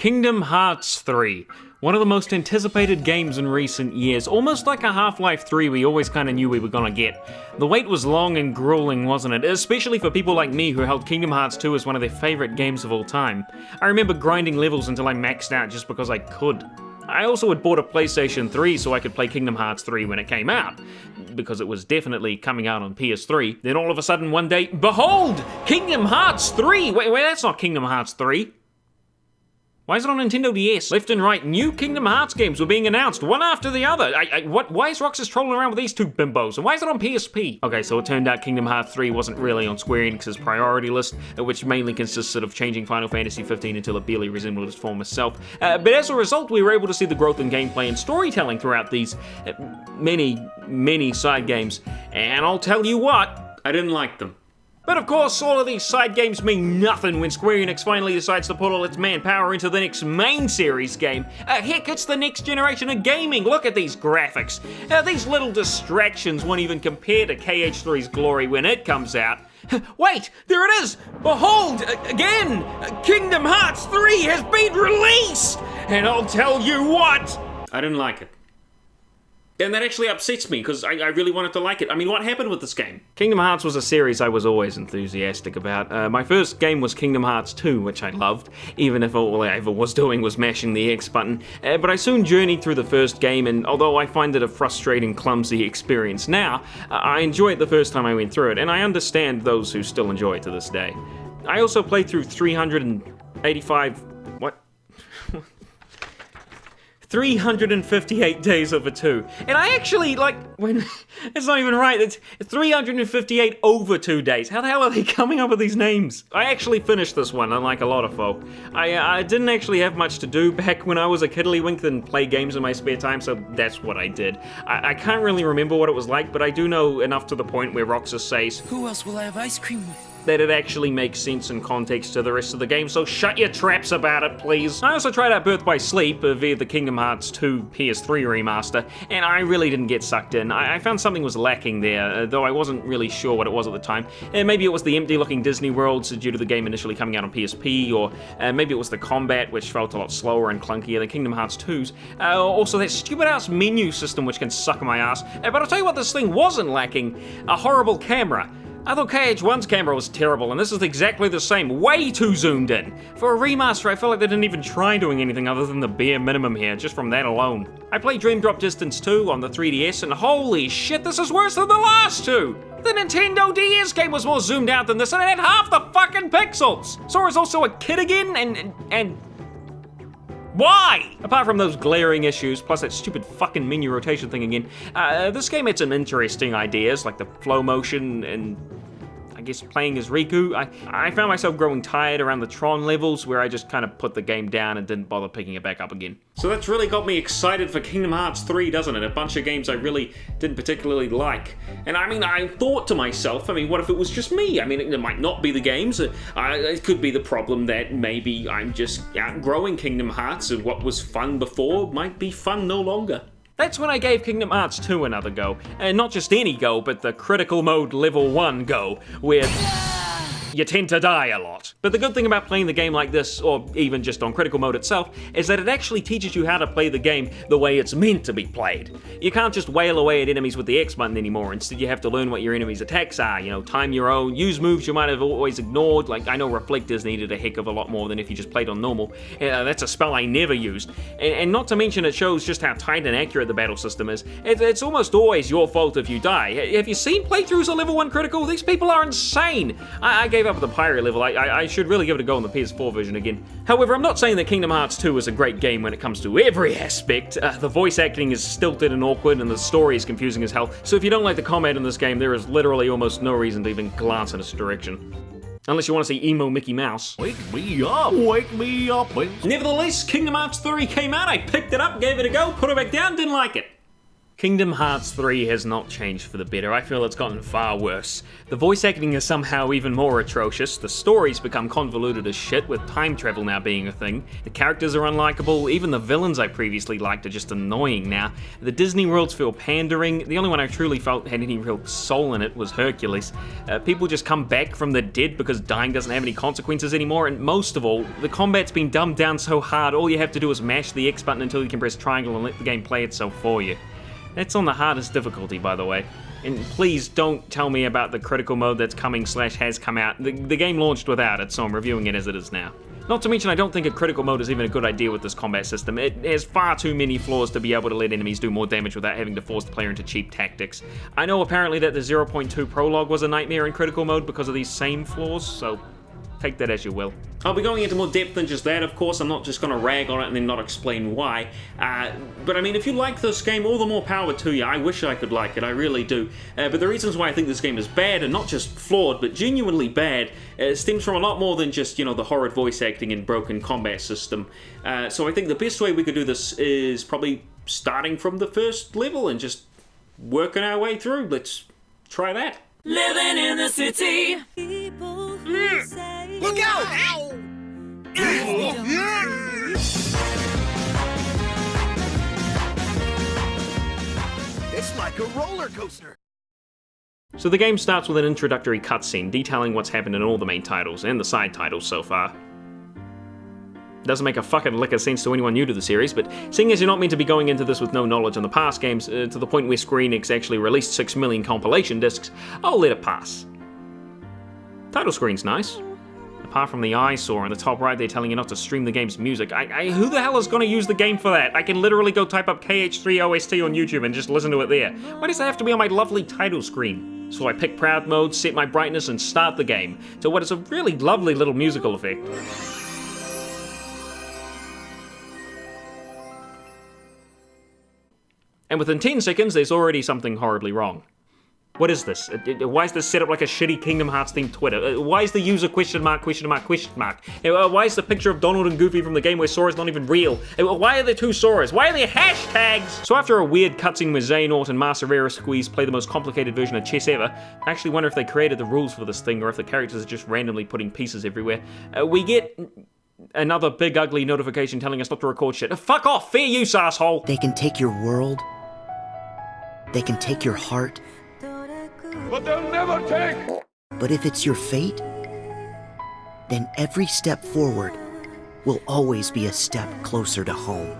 Kingdom Hearts 3. One of the most anticipated games in recent years, almost like a Half-Life 3 we always kind of knew we were gonna get. The wait was long and grueling, wasn't it? Especially for people like me who held Kingdom Hearts 2 as one of their favorite games of all time. I remember grinding levels until I maxed out just because I could. I also had bought a PlayStation 3 so I could play Kingdom Hearts 3 when it came out, because it was definitely coming out on PS3. Then all of a sudden one day, behold! Kingdom Hearts 3! Wait, that's not Kingdom Hearts 3. Why is it on Nintendo DS? Left and right, new Kingdom Hearts games were being announced, one after the other. Why is Roxas trolling around with these two bimbos? And why is it on PSP? Okay, so it turned out Kingdom Hearts 3 wasn't really on Square Enix's priority list, which mainly consisted of changing Final Fantasy 15 until it barely resembled its former self. But as a result, we were able to see the growth in gameplay and storytelling throughout these many side games. And I'll tell you what, I didn't like them. But of course, all of these side games mean nothing when Square Enix finally decides to put all its manpower into the next main series game. Heck, it's the next generation of gaming. Look at these graphics. These little distractions won't even compare to KH3's glory when it comes out. Wait, there it is! Behold, again, Kingdom Hearts 3 has been released! And I'll tell you what, I didn't like it. And that actually upsets me, because I really wanted to like it. I mean, what happened with this game? Kingdom Hearts was a series I was always enthusiastic about. My first game was Kingdom Hearts 2, which I loved, even if all I ever was doing was mashing the X button. But I soon journeyed through the first game, and although I find it a frustrating, clumsy experience now, I enjoyed it the first time I went through it, and I understand those who still enjoy it to this day. I also played through 358 days over 2. And I actually, it's not even right, it's 358 over 2 days. How the hell are they coming up with these names? I actually finished this one, unlike a lot of folk. I didn't actually have much to do back when I was a kiddlywink and play games in my spare time, so that's what I did. I can't really remember what it was like, but I do know enough to the point where Roxas says, "Who else will I have ice cream with?" That it actually makes sense and context to the rest of the game, so shut your traps about it, please. I also tried out Birth by Sleep via the Kingdom Hearts 2 PS3 remaster, and I really didn't get sucked in. I found something was lacking there, though I wasn't really sure what it was at the time. Maybe it was the empty-looking Disney worlds due to the game initially coming out on PSP, or maybe it was the combat, which felt a lot slower and clunkier than Kingdom Hearts 2's. Also, that stupid-ass menu system, which can suck my ass. But I'll tell you what this thing wasn't lacking, a horrible camera. I thought KH1's camera was terrible, and this is exactly the same, way too zoomed in. For a remaster, I feel like they didn't even try doing anything other than the bare minimum here, just from that alone. I played Dream Drop Distance 2 on the 3DS, and holy shit, this is worse than the last two! The Nintendo DS game was more zoomed out than this, and it had half the fucking pixels! Sora's also a kid again, and why? Apart from those glaring issues, plus that stupid fucking menu rotation thing again, this game had some interesting ideas, like the flow motion and I guess playing as Riku. I found myself growing tired around the Tron levels where I just kind of put the game down and didn't bother picking it back up again. So that's really got me excited for Kingdom Hearts 3, doesn't it? A bunch of games I really didn't particularly like. And I mean, I thought to myself, what if it was just me? I mean, it might not be the games. It could be the problem that maybe I'm just outgrowing Kingdom Hearts and what was fun before might be fun no longer. That's when I gave Kingdom Hearts 2 another go. And not just any go, but the critical mode level 1 go, where you tend to die a lot. But the good thing about playing the game like this, or even just on critical mode itself, is that it actually teaches you how to play the game the way it's meant to be played. You can't just wail away at enemies with the X button anymore. Instead, you have to learn what your enemy's attacks are, time your own, use moves you might have always ignored. Like, I know Reflectors needed a heck of a lot more than if you just played on normal. That's a spell I never used. And not to mention, it shows just how tight and accurate the battle system is. It's almost always your fault if you die. Have you seen playthroughs of level 1 critical? These people are insane. I gave up the pirate level. I should really give it a go on the PS4 version again. However, I'm not saying that Kingdom Hearts 2 is a great game when it comes to every aspect. The voice acting is stilted and awkward, and the story is confusing as hell. So if you don't like the combat in this game, there is literally almost no reason to even glance in its direction. Unless you want to see emo Mickey Mouse. Wake me up, Nevertheless, Kingdom Hearts 3 came out, I picked it up, gave it a go, put it back down, didn't like it. Kingdom Hearts 3 has not changed for the better. I feel it's gotten far worse. The voice acting is somehow even more atrocious, the story's become convoluted as shit, with time travel now being a thing, the characters are unlikable, even the villains I previously liked are just annoying now, the Disney worlds feel pandering, the only one I truly felt had any real soul in it was Hercules. People just come back from the dead because dying doesn't have any consequences anymore, and most of all, the combat's been dumbed down so hard all you have to do is mash the X button until you can press triangle and let the game play itself for you. That's on the hardest difficulty, by the way. And please don't tell me about the critical mode that's coming / has come out. The game launched without it, so I'm reviewing it as it is now. Not to mention, I don't think a critical mode is even a good idea with this combat system. It has far too many flaws to be able to let enemies do more damage without having to force the player into cheap tactics. I know apparently that the 0.2 prologue was a nightmare in critical mode because of these same flaws, so take that as you will. I'll be going into more depth than just that, of course. I'm not just going to rag on it and then not explain why. But I mean, if you like this game, all the more power to you. I wish I could like it, I really do. But the reasons why I think this game is bad, and not just flawed, but genuinely bad, stems from a lot more than just, the horrid voice acting and broken combat system. So I think the best way we could do this is probably starting from the first level and just working our way through. Let's try that. Living in the city. Look out! Ow! It's like a roller coaster. So the game starts with an introductory cutscene detailing what's happened in all the main titles and the side titles so far. Doesn't make a fucking lick of sense to anyone new to the series, but seeing as you're not meant to be going into this with no knowledge on the past games, to the point where Square Enix actually released 6 million compilation discs, I'll let it pass. Title screen's nice. Apart from the eyesore on the top right there telling you not to stream the game's music, who the hell is going to use the game for that? I can literally go type up KH3 OST on YouTube and just listen to it there. Why does that have to be on my lovely title screen? So I pick proud mode, set my brightness, and start the game to what is a really lovely little musical effect. And within 10 seconds, there's already something horribly wrong. What is this? Why is this set up like a shitty Kingdom Hearts themed Twitter? Why is the user question mark, question mark, question mark? Why is the picture of Donald and Goofy from the game where Sora's not even real? Why are there two Soras? Why are there hashtags? So after a weird cutscene where Xehanort and Master Rara Squeeze play the most complicated version of chess ever, I actually wonder if they created the rules for this thing or if the characters are just randomly putting pieces everywhere. We get another big ugly notification telling us not to record shit. Fuck off! Fair use, asshole! They can take your world. They can take your heart. But they'll never take! But if it's your fate, then every step forward will always be a step closer to home.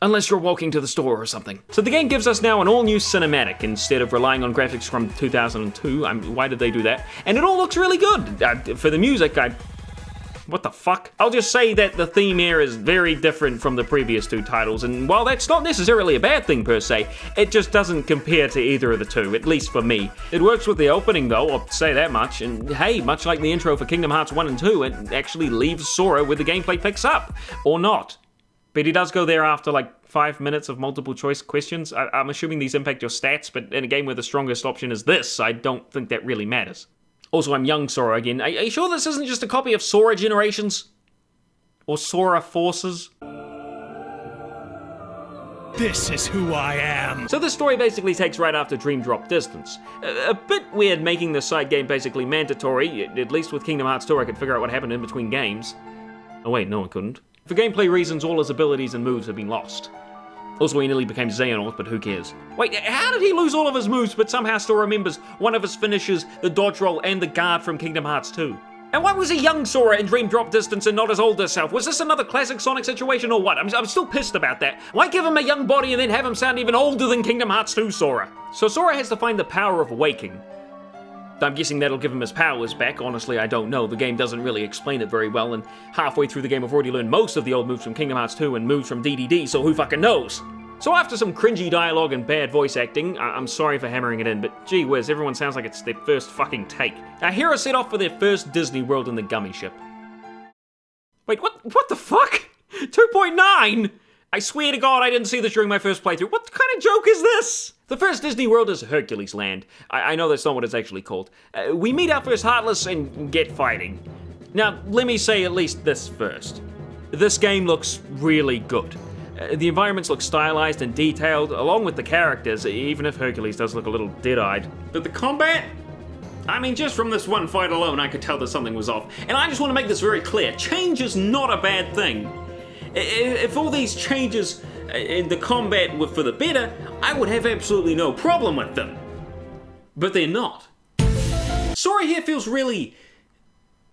Unless you're walking to the store or something. So the game gives us now an all-new cinematic instead of relying on graphics from 2002. Why did they do that? And it all looks really good. For the music, what the fuck? I'll just say that the theme here is very different from the previous two titles, and while that's not necessarily a bad thing per se, it just doesn't compare to either of the two, at least for me. It works with the opening though, I'll say that much, and hey, much like the intro for Kingdom Hearts 1 and 2, it actually leaves Sora where the gameplay picks up. Or not. But he does go there after like 5 minutes of multiple choice questions. I'm assuming these impact your stats, but in a game where the strongest option is this, I don't think that really matters. Also, I'm young Sora again. Are you sure this isn't just a copy of Sora Generations? Or Sora Forces? This is who I am. So this story basically takes right after Dream Drop Distance. A bit weird making the side game basically mandatory, at least with Kingdom Hearts 2 I could figure out what happened in between games. Oh wait, no I couldn't. For gameplay reasons, all his abilities and moves have been lost. Also, he nearly became Xehanort, but who cares? Wait, how did he lose all of his moves but somehow still remembers one of his finishes, the dodge roll, and the guard from Kingdom Hearts 2? And why was he young Sora in Dream Drop Distance and not his older self? Was this another classic Sonic situation or what? I'm still pissed about that. Why give him a young body and then have him sound even older than Kingdom Hearts 2 Sora? So Sora has to find the power of waking. I'm guessing that'll give him his powers back. Honestly, I don't know. The game doesn't really explain it very well, and halfway through the game I've already learned most of the old moves from Kingdom Hearts 2 and moves from DDD, so who fucking knows? So after some cringy dialogue and bad voice acting, I'm sorry for hammering it in, but gee whiz, everyone sounds like it's their first fucking take. Our heroes set off for their first Disney World in the Gummy Ship. Wait, what the fuck? 2.9? I swear to God I didn't see this during my first playthrough. What kind of joke is this? The first Disney World is Hercules Land. I know that's not what it's actually called. We meet our first Heartless and get fighting. Now, let me say at least this first. This game looks really good. The environments look stylized and detailed, along with the characters, even if Hercules does look a little dead-eyed. But the combat? I mean, just from this one fight alone, I could tell that something was off. And I just want to make this very clear. Change is not a bad thing. If all these changes in the combat were for the better, I would have absolutely no problem with them. But they're not. Sora here feels really...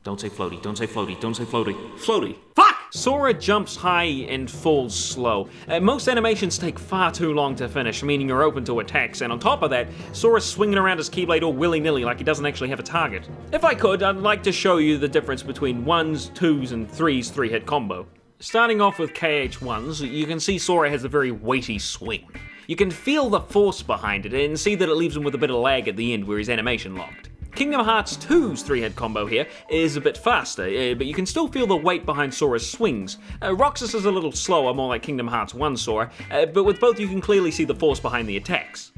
Don't say floaty, don't say floaty, don't say floaty. Floaty. Fuck! Sora jumps high and falls slow. Most animations take far too long to finish, meaning you're open to attacks, and on top of that, Sora's swinging around his Keyblade all willy-nilly like he doesn't actually have a target. If I could, I'd like to show you the difference between 1s, 2s, and 3s 3-hit combo. Starting off with KH1s, you can see Sora has a very weighty swing. You can feel the force behind it, and see that it leaves him with a bit of lag at the end where his animation locked. Kingdom Hearts 2's 3-hit combo here is a bit faster, but you can still feel the weight behind Sora's swings. Roxas is a little slower, more like Kingdom Hearts 1 Sora, but with both you can clearly see the force behind the attacks.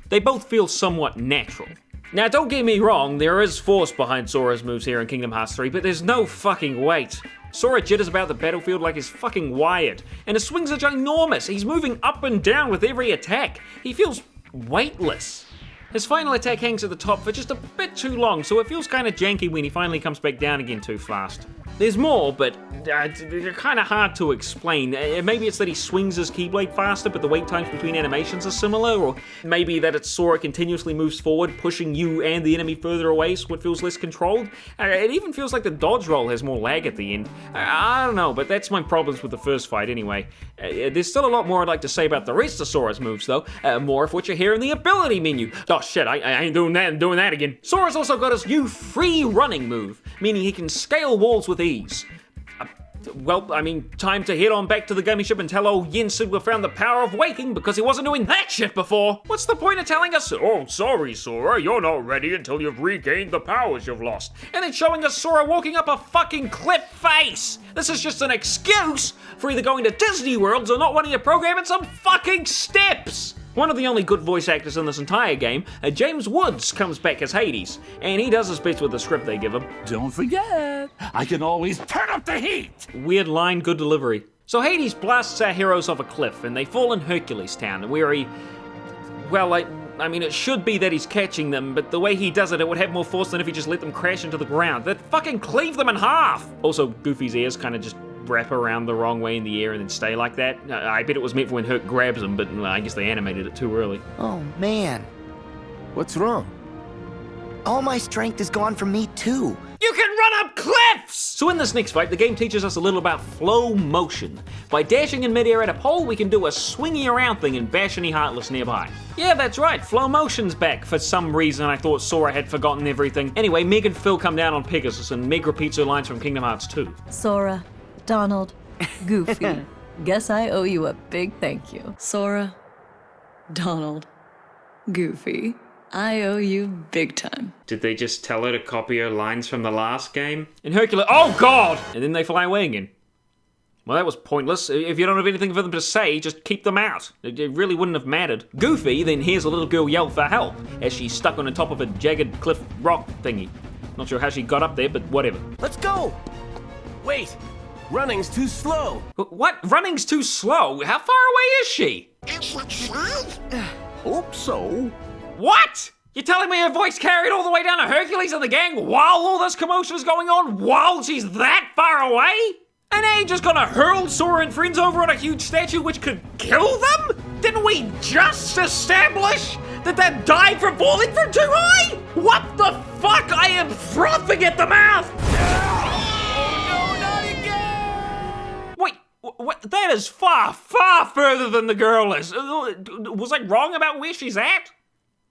They both feel somewhat natural. Now don't get me wrong, there is force behind Sora's moves here in Kingdom Hearts 3, but there's no fucking weight. Sora jitters about the battlefield like he's fucking wired, and his swings are ginormous. He's moving up and down with every attack. He feels weightless. His final attack hangs at the top for just a bit too long, so it feels kinda janky when he finally comes back down again too fast. There's more, but they're kinda hard to explain. Maybe it's that he swings his Keyblade faster, but the wait times between animations are similar, or maybe that it's Sora continuously moves forward, pushing you and the enemy further away so it feels less controlled. It even feels like the dodge roll has more lag at the end. I don't know, but that's my problems with the first fight anyway. There's still a lot more I'd like to say about the rest of Sora's moves though, more of which are here in the ability menu. Oh shit, I ain't doing that again. Sora's also got his new free running move, meaning he can scale walls with ease. Well, I mean, time to head on back to the gummy ship and tell old Yensid we found the power of waking because he wasn't doing that shit before. What's the point of telling us, oh, sorry, Sora, you're not ready until you've regained the powers you've lost, and then showing us Sora walking up a fucking cliff face? This is just an excuse for either going to Disney Worlds or not wanting to program in some fucking steps. One of the only good voice actors in this entire game, James Woods, comes back as Hades, and he does his best with the script they give him. Don't forget, I can always turn up the heat! Weird line, good delivery. So Hades blasts our heroes off a cliff, and they fall in Hercules Town, where he... Well, I mean, it should be that he's catching them, but the way he does it would have more force than if he just let them crash into the ground. That'd fucking cleave them in half! Also, Goofy's ears kind of just wrap around the wrong way in the air and then stay like that. I bet it was meant for when Herc grabs him, but I guess they animated it too early. Oh man, What's wrong? all my strength is gone from me too. You can run up cliffs! So in this next fight, the game teaches us a little about flow motion. By dashing in midair at a pole, we can do a swingy around thing and bash any Heartless nearby. Yeah, that's right, flow motion's back. For some reason, I thought Sora had forgotten everything. Anyway, Meg and Phil come down on Pegasus, and Meg repeats her lines from Kingdom Hearts 2. Sora, Donald, Goofy. Guess I owe you a big thank you. Sora, Donald, Goofy. I owe you big time. Did they just tell her to copy her lines from the last game? And Hercules, oh god! And then they fly away again. Well, that was pointless. If you don't have anything for them to say, just keep them out. It really wouldn't have mattered. Goofy then hears a little girl yell for help as she's stuck on the top of a jagged cliff rock thingy. Not sure how she got up there, but whatever. Let's go! Wait! Running's too slow! What? Running's too slow? How far away is she? Hope so. What? You're telling me her voice carried all the way down to Hercules and the gang while all this commotion is going on, while she's that far away? And they just gonna hurl Sora and friends over on a huge statue which could kill them? Didn't we just establish that died from falling from too high? What the fuck? I am frothing at the mouth! Wait, what? That is far, far further than the girl is. Was I wrong about where she's at?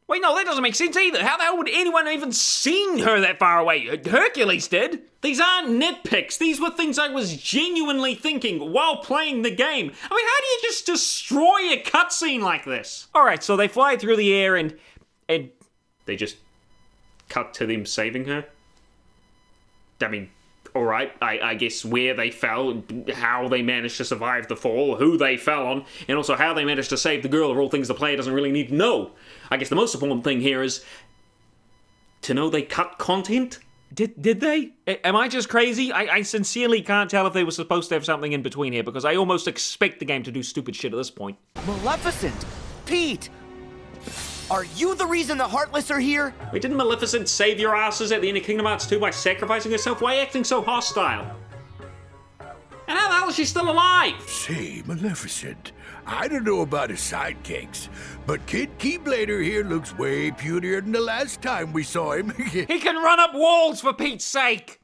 Wait, no, that doesn't make sense either. How the hell would anyone have even seen her that far away? Hercules did. These aren't nitpicks. These were things I was genuinely thinking while playing the game. I mean, how do you just destroy a cutscene like this? Alright, so they fly through the air and they just cut to them saving her? I mean, alright, I guess where they fell, how they managed to survive the fall, who they fell on, and also how they managed to save the girl are all things the player doesn't really need to know. I guess the most important thing here is to know they cut content. Did they? Am I just crazy? I sincerely can't tell if they were supposed to have something in between here, because I almost expect the game to do stupid shit at this point. Maleficent! Pete! Are you the reason the Heartless are here? Wait, didn't Maleficent save your asses at the end of Kingdom Hearts 2 by sacrificing herself? Why acting so hostile? And how the hell is she still alive? Say, Maleficent, I don't know about his sidekicks, but Kid Keyblader here looks way putier than the last time we saw him. He can run up walls, for Pete's sake!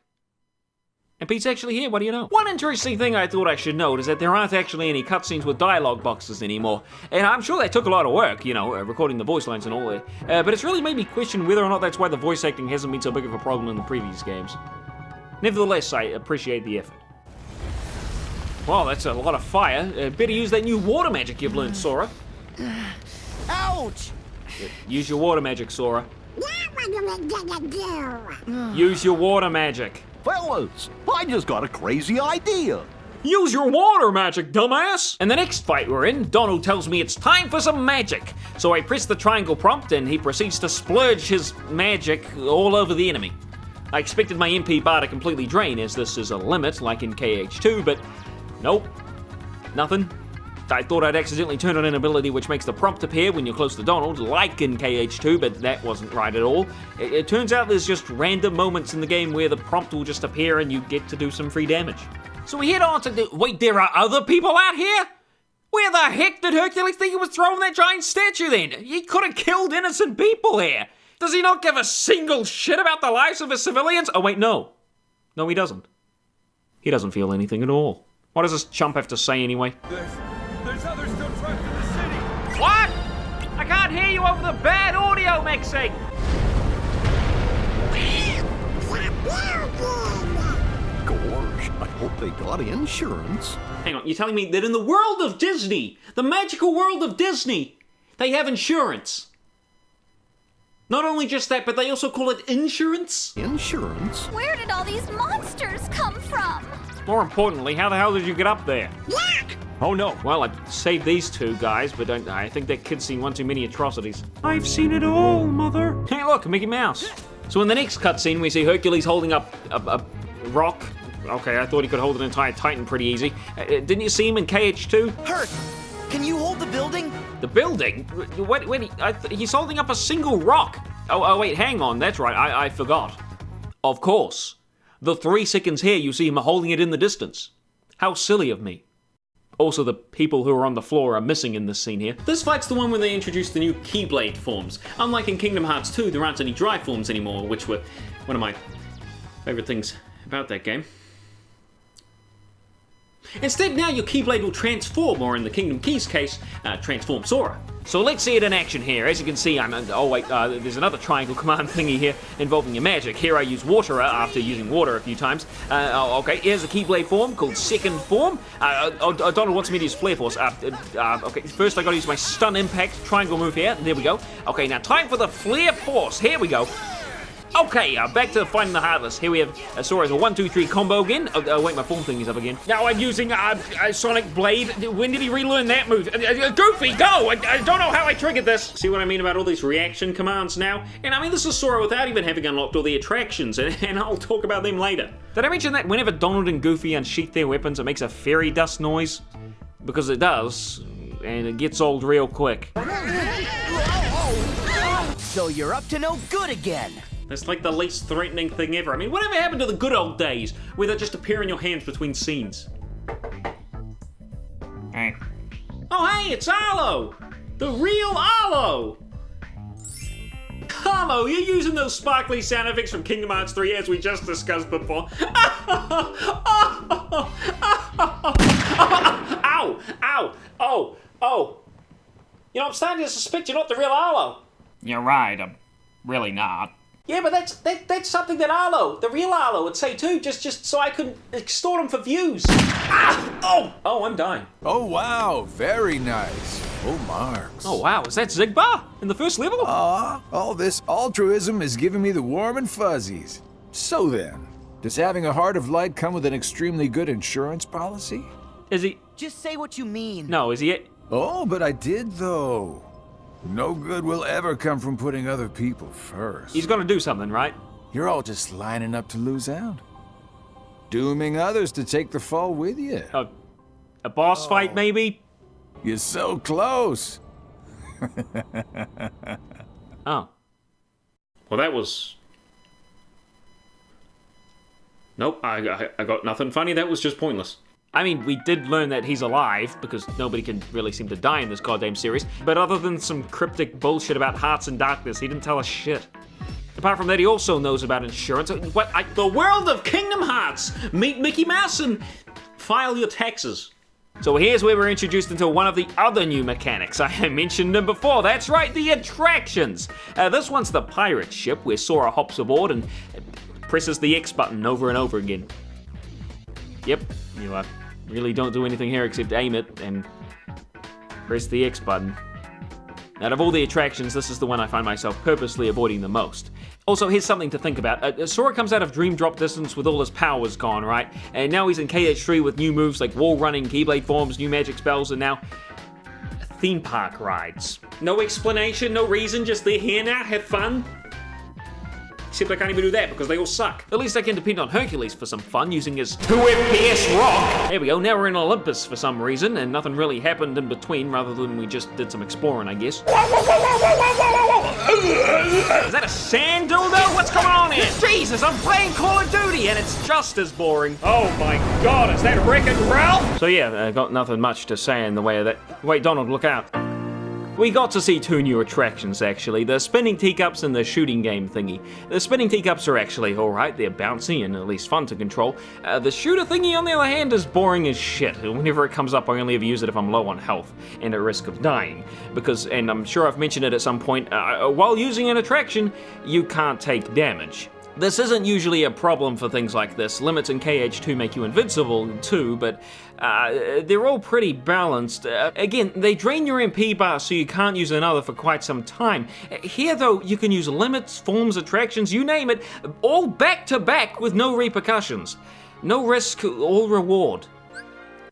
And Pete's actually here, what do you know? One interesting thing I thought I should note is that there aren't actually any cutscenes with dialogue boxes anymore. And I'm sure that took a lot of work, you know, recording the voice lines and all that. But it's really made me question whether or not that's why the voice acting hasn't been so big of a problem in the previous games. Nevertheless, I appreciate the effort. Well, that's a lot of fire. Better use that new water magic you've learned, Sora. Ouch! Use your water magic, Sora. Use your water magic. Fellas, I just got a crazy idea. Use your water magic, dumbass! In the next fight we're in, Donald tells me it's time for some magic. So I press the triangle prompt and he proceeds to splurge his magic all over the enemy. I expected my MP bar to completely drain, as this is a limit like in KH2, but nope, nothing. I thought I'd accidentally turn on an ability which makes the prompt appear when you're close to Donald, like in KH2, but that wasn't right at all. It turns out there's just random moments in the game where the prompt will just appear and you get to do some free damage. So we head on to the... Wait, there are other people out here? Where the heck did Hercules think he was throwing that giant statue then? He could have killed innocent people here. Does he not give a single shit about the lives of his civilians? Oh wait, no. No, he doesn't. He doesn't feel anything at all. What does this chump have to say anyway? There's others still trapped in the city. What? I can't hear you over the bad audio mixing. Gosh, I hope they got insurance. Hang on, you're telling me that in the world of Disney, the magical world of Disney, they have insurance? Not only just that, but they also call it insurance? Insurance? Where did all these monsters come from? More importantly, how the hell did you get up there? Oh no. Well, I saved these two guys, but I think that kid's seen one too many atrocities. I've seen it all, Mother. Hey, look, Mickey Mouse. So in the next cutscene, we see Hercules holding up a rock. Okay, I thought he could hold an entire Titan pretty easy. Didn't you see him in KH2? Herc, can you hold the building? The building? Wait, he's holding up a single rock. Oh, wait, hang on, that's right, I forgot. Of course. The 3 seconds here, you see him holding it in the distance. How silly of me. Also, the people who are on the floor are missing in this scene here. This fight's the one where they introduced the new Keyblade forms. Unlike in Kingdom Hearts 2, there aren't any dry forms anymore, which were one of my favorite things about that game. Instead, now your Keyblade will transform, or in the Kingdom Keys case, transform Sora. So let's see it in action here. As you can see, there's another triangle command thingy here involving your magic. Here I use water after using water a few times. Okay, here's a Keyblade form called Second Form. Donald wants me to use Flare Force. Okay, first I gotta use my Stun Impact triangle move here. There we go. Okay, now time for the Flare Force. Here we go. Okay, back to finding the Heartless. Here we have Sora's a 1, 2, 3 combo again. Wait, my form thing is up again. Now I'm using Sonic Blade. When did he relearn that move? Goofy, go! I don't know how I triggered this. See what I mean about all these reaction commands now? And I mean, this is Sora without even having unlocked all the attractions, and I'll talk about them later. Did I mention that whenever Donald and Goofy unsheath their weapons, it makes a fairy dust noise? Because it does, and it gets old real quick. So you're up to no good again. That's like the least threatening thing ever. I mean, whatever happened to the good old days where they just appear in your hands between scenes? Hey. Oh, hey, it's Arlo! The real Arlo! Arlo, you're using those sparkly sound effects from Kingdom Hearts 3 as we just discussed before. Ow! Ow! Oh! You know, I'm starting to suspect you're not the real Arlo. You're right, I'm really not. Yeah, but that's something that Arlo, the real Arlo, would say too, just so I couldn't extort him for views. Ah! Oh, I'm dying. Oh wow, very nice. Full marks. Oh wow, is that Zigbar in the first level? All this altruism is giving me the warm and fuzzies. So then, does having a heart of light come with an extremely good insurance policy? Is he? Just say what you mean. No, is he it? Oh, but I did though. No good will ever come from putting other people first. He's gonna do something, right? You're all just lining up to lose out. Dooming others to take the fall with you. A boss fight, maybe? You're so close. Oh. Well, that was... Nope, I got nothing funny. That was just pointless. I mean, we did learn that he's alive, because nobody can really seem to die in this goddamn series. But other than some cryptic bullshit about hearts and darkness, he didn't tell us shit. Apart from that, he also knows about insurance. The world of Kingdom Hearts! Meet Mickey Mouse and file your taxes. So here's where we're introduced into one of the other new mechanics. I mentioned them before. That's right, the attractions. This one's the pirate ship, where Sora hops aboard and presses the X button over and over again. Yep, you really don't do anything here except aim it and press the X button. Out of all the attractions, this is the one I find myself purposely avoiding the most. Also, here's something to think about. Sora comes out of Dream Drop distance with all his powers gone, right? And now he's in KH3 with new moves like wall running, Keyblade forms, new magic spells, and now theme park rides. No explanation, no reason, just they're here now, have fun. Except I can't even do that because they all suck. At least I can depend on Hercules for some fun using his 2 FPS rock. There we go, now we're in Olympus for some reason, and nothing really happened in between rather than we just did some exploring, I guess. Is that a sand dildo? What's going on here? Jesus, I'm playing Call of Duty and it's just as boring. Oh my god, is that Wreck-It Ralph? So yeah, I got nothing much to say in the way of that. Wait, Donald, look out. We got to see 2 new attractions, actually. The spinning teacups and the shooting game thingy. The spinning teacups are actually alright, they're bouncy and at least fun to control. The shooter thingy, on the other hand, is boring as shit. Whenever it comes up, I only ever use it if I'm low on health and at risk of dying. Because, and I'm sure I've mentioned it at some point, while using an attraction, you can't take damage. This isn't usually a problem for things like this. Limits in KH2 make you invincible too, but they're all pretty balanced. Again, they drain your MP bar so you can't use another for quite some time. Here though, you can use limits, forms, attractions, you name it, all back to back with no repercussions. No risk or reward.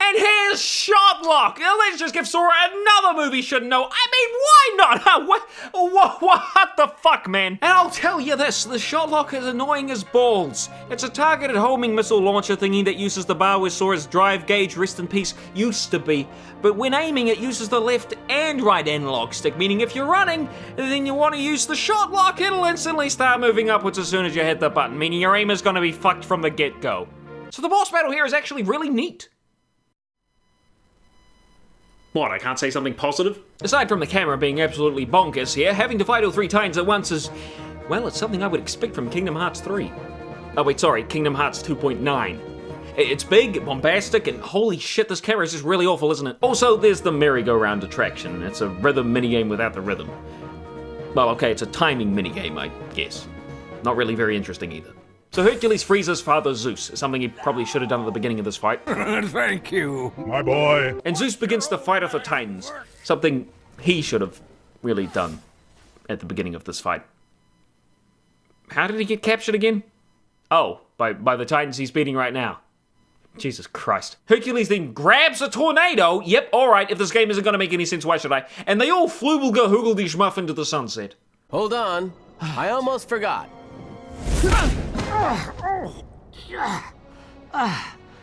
And here's Shotlock! Let's just give Sora another movie should know. I mean, why not? What the fuck, man? And I'll tell you this, the Shotlock is annoying as balls. It's a targeted homing missile launcher thingy that uses the bar where Sora's drive gauge, rest in peace, used to be. But when aiming, it uses the left and right analog stick, meaning if you're running, then you want to use the Shotlock, it'll instantly start moving upwards as soon as you hit the button, meaning your aim is going to be fucked from the get-go. So the boss battle here is actually really neat. What, I can't say something positive? Aside from the camera being absolutely bonkers here, having to fight all 3 Titans at once is, well, it's something I would expect from Kingdom Hearts 3. Oh wait, sorry, Kingdom Hearts 2.9. It's big, bombastic, and holy shit, this camera is just really awful, isn't it? Also, there's the merry-go-round attraction. It's a rhythm minigame without the rhythm. Well, okay, it's a timing minigame, I guess. Not really very interesting either. So Hercules frees his father Zeus, something he probably should have done at the beginning of this fight. Thank you. My boy. And Zeus begins to fight off the Titans, something he should have really done at the beginning of this fight. How did he get captured again? Oh, by the Titans he's beating right now. Jesus Christ. Hercules then grabs a tornado. Yep, alright, if this game isn't gonna make any sense, why should I? And they all floogelga hoogledy schmuff into the sunset. Hold on. I almost forgot.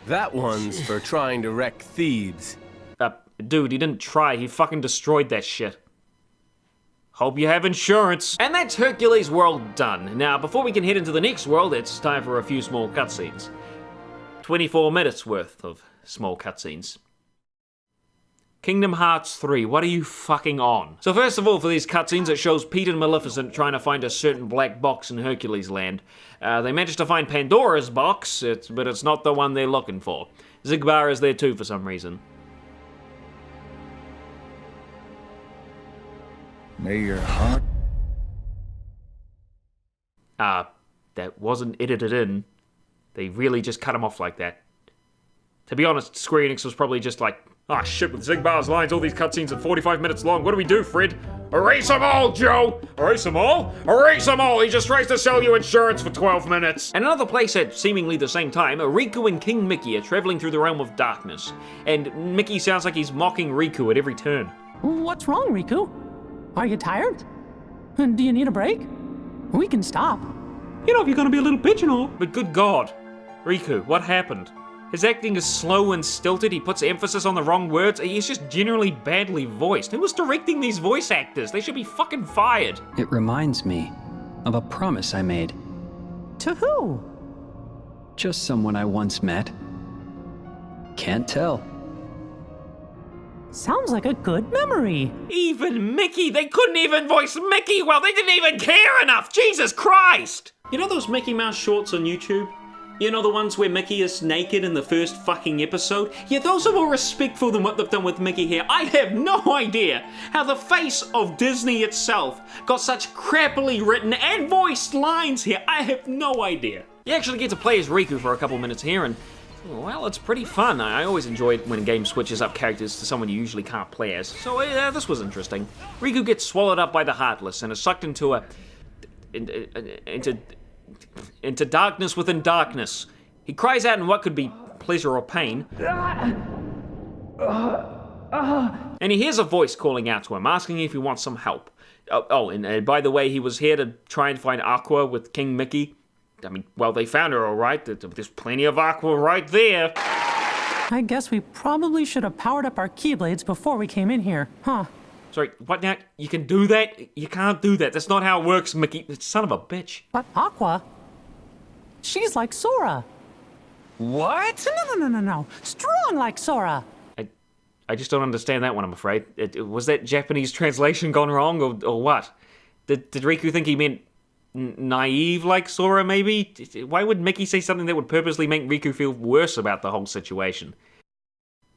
That one's for trying to wreck Thebes. Dude, he didn't try. He fucking destroyed that shit. Hope you have insurance. And that's Hercules' world done. Now, before we can head into the next world, it's time for a few small cutscenes. 24 minutes worth of small cutscenes. Kingdom Hearts 3, what are you fucking on? So first of all, for these cutscenes, it shows Pete and Maleficent trying to find a certain black box in Hercules land. They managed to find Pandora's box, but it's not the one they're looking for. Zigbar is there too for some reason. May your heart... That wasn't edited in. They really just cut him off like that. To be honest, Square Enix was probably just like, ah, shit, with Zigbar's lines, all these cutscenes are 45 minutes long. What do we do, Fred? Erase them all, Joe! Erase them all? Erase them all! He just tries to sell you insurance for 12 minutes. And another place at seemingly the same time, Riku and King Mickey are traveling through the realm of darkness. And Mickey sounds like he's mocking Riku at every turn. What's wrong, Riku? Are you tired? Do you need a break? We can stop. You know, if you're gonna be a little bitch and all. But good God, Riku, what happened? His acting is slow and stilted, he puts emphasis on the wrong words, he's just generally badly voiced. Who was directing these voice actors? They should be fucking fired. It reminds me of a promise I made. To who? Just someone I once met. Can't tell. Sounds like a good memory. Even Mickey, they couldn't even voice Mickey well, they didn't even care enough, Jesus Christ! You know those Mickey Mouse shorts on YouTube? You know the ones where Mickey is naked in the first fucking episode? Yeah, those are more respectful than what they've done with Mickey here. I have no idea how the face of Disney itself got such crappily written and voiced lines here. I have no idea. You actually get to play as Riku for a couple minutes here, and well, it's pretty fun. I always enjoy it when a game switches up characters to someone you usually can't play as. So this was interesting. Riku gets swallowed up by the Heartless and is sucked into into darkness within darkness. He cries out in what could be pleasure or pain. And he hears a voice calling out to him, asking if he wants some help. And by the way, he was here to try and find Aqua with King Mickey. I mean, well, they found her all right. There's plenty of Aqua right there. I guess we probably should have powered up our Keyblades before we came in here, huh? Sorry, what now? You can do that? You can't do that. That's not how it works, Mickey. Son of a bitch. But Aqua? She's like Sora. What? No. Strong like Sora. I just don't understand that one, I'm afraid. Was that Japanese translation gone wrong, or what? Did Riku think he meant naive like Sora, maybe? Why would Mickey say something that would purposely make Riku feel worse about the whole situation?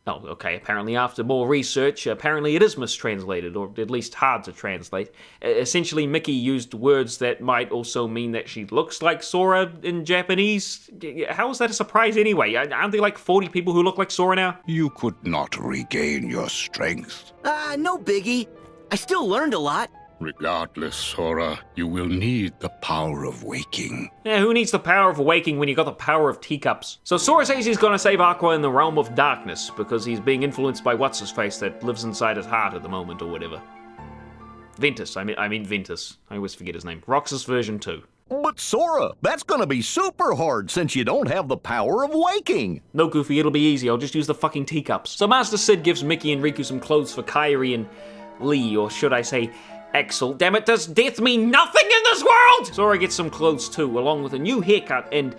Oh, okay, apparently after more research, apparently it is mistranslated, or at least hard to translate. Essentially, Mickey used words that might also mean that she looks like Sora in Japanese. How is that a surprise anyway? Aren't there like 40 people who look like Sora now? You could not regain your strength. No biggie. I still learned a lot. Regardless, Sora, you will need the power of waking. Yeah, who needs the power of waking when you got the power of teacups? So Sora says he's gonna save Aqua in the realm of darkness because he's being influenced by what's-his-face that lives inside his heart at the moment or whatever. Ventus, I mean Ventus. I always forget his name. Roxas version 2. But Sora, that's gonna be super hard since you don't have the power of waking. No, Goofy, it'll be easy. I'll just use the fucking teacups. So Master Sid gives Mickey and Riku some clothes for Kairi and Lee, or should I say Axel. Damn it, does death mean nothing in this world? Sora gets some clothes too, along with a new haircut and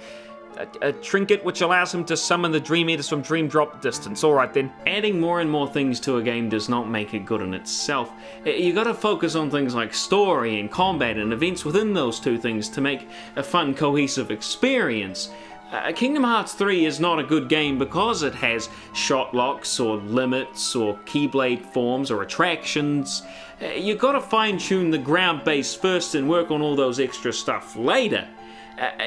a trinket which allows him to summon the Dream Eaters from Dream Drop distance. Alright then. Adding more and more things to a game does not make it good in itself. You gotta focus on things like story and combat and events within those two things to make a fun, cohesive experience. Kingdom Hearts 3 is not a good game because it has shot locks or limits or Keyblade forms or attractions. You gotta fine-tune the ground base first and work on all those extra stuff later.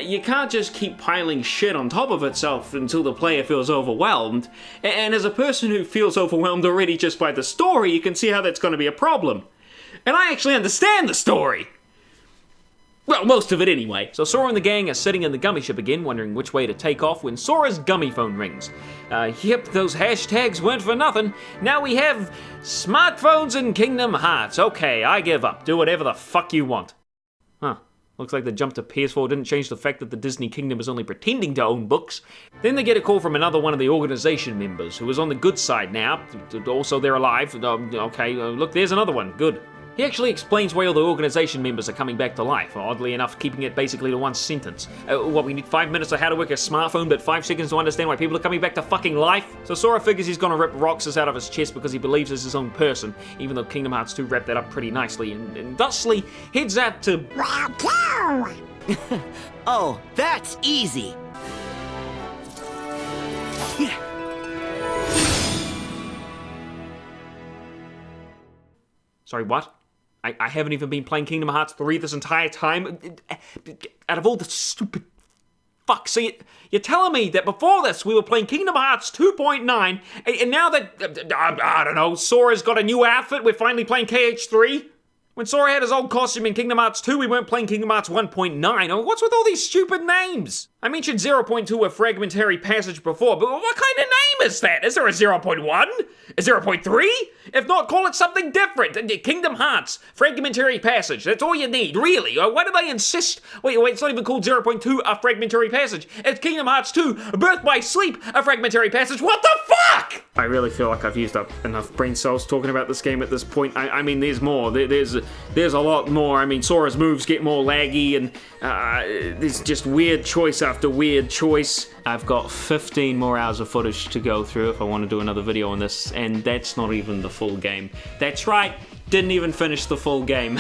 You can't just keep piling shit on top of itself until the player feels overwhelmed. And as a person who feels overwhelmed already just by the story, you can see how that's gonna be a problem. And I actually understand the story! Well, most of it anyway. So Sora and the gang are sitting in the gummy ship again, wondering which way to take off when Sora's gummy phone rings. Yep, those hashtags weren't for nothing. Now we have smartphones in Kingdom Hearts. Okay, I give up. Do whatever the fuck you want. Huh. Looks like the jump to PS4 didn't change the fact that the Disney Kingdom is only pretending to own books. Then they get a call from another one of the organization members, who is on the good side now. Also, they're alive. Okay, look, there's another one. Good. He actually explains why all the organization members are coming back to life, oddly enough keeping it basically to one sentence. We need 5 minutes on how to work a smartphone, but 5 seconds to understand why people are coming back to fucking life? So Sora figures he's gonna rip Roxas out of his chest because he believes it's his own person, even though Kingdom Hearts 2 wrapped that up pretty nicely, and thusly heads out to... Oh, that's easy. Sorry, what? I haven't even been playing Kingdom Hearts 3 this entire time. Out of all the stupid fuck. So you're telling me that before this we were playing Kingdom Hearts 2.9, and now that, I don't know, Sora's got a new outfit, we're finally playing KH3? When Sora had his old costume in Kingdom Hearts 2, we weren't playing Kingdom Hearts 1.9. Oh, what's with all these stupid names? I mentioned 0.2, a fragmentary passage before, but what kind of name is that? Is there a 0.1? A 0.3? If not, call it something different. Kingdom Hearts, fragmentary passage. That's all you need, really. Why do they insist? Wait, it's not even called 0.2, a fragmentary passage. It's Kingdom Hearts 2, Birth by Sleep, a fragmentary passage. What the fuck? I really feel like I've used up enough brain cells talking about this game at this point. I mean, there's more. There's a lot more. I mean, Sora's moves get more laggy, and there's just weird choice after weird choice. I've got 15 more hours of footage to go through if I want to do another video on this, and that's not even the full game. That's right, didn't even finish the full game.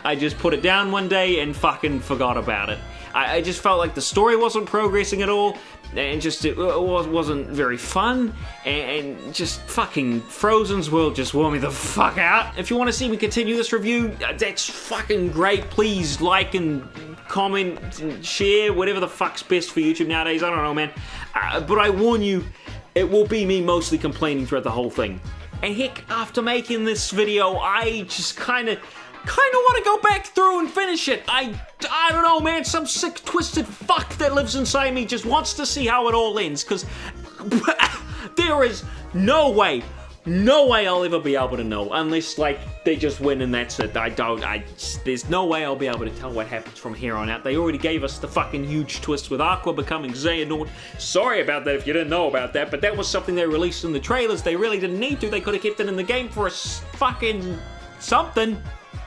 I just put it down one day and fucking forgot about it. I just felt like the story wasn't progressing at all, and just it wasn't very fun, and just fucking Frozen's World just wore me the fuck out. If you want to see me continue this review, that's fucking great. Please like and comment and share, whatever the fuck's best for YouTube nowadays. I don't know, man. But I warn you, it will be me mostly complaining throughout the whole thing. And heck, after making this video, I just kind of want to go back through and finish it. I don't know, man. Some sick, twisted fuck that lives inside me just wants to see how it all ends, because there is no way I'll ever be able to know, unless, like, they just win and that's it. There's no way I'll be able to tell what happens from here on out. They already gave us the fucking huge twist with Aqua becoming Xehanort. Sorry about that if you didn't know about that, but that was something they released in the trailers. They really didn't need to. They could have kept it in the game for a fucking something.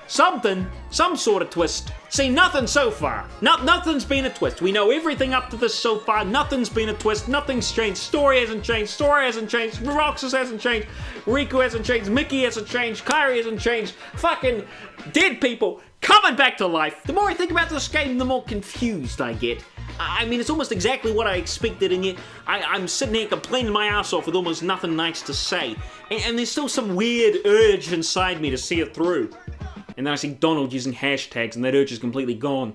Some sort of twist. See, nothing so far. Nothing's been a twist. We know everything up to this so far. Nothing's been a twist. Nothing's changed. Story hasn't changed. Sora hasn't changed. Roxas hasn't changed. Riku hasn't changed. Mickey hasn't changed. Kairi hasn't changed. Fucking dead people coming back to life. The more I think about this game, the more confused I get. I mean, it's almost exactly what I expected, and yet I'm sitting here complaining my ass off with almost nothing nice to say. And there's still some weird urge inside me to see it through. And then I see Donald using hashtags, and that urge is completely gone.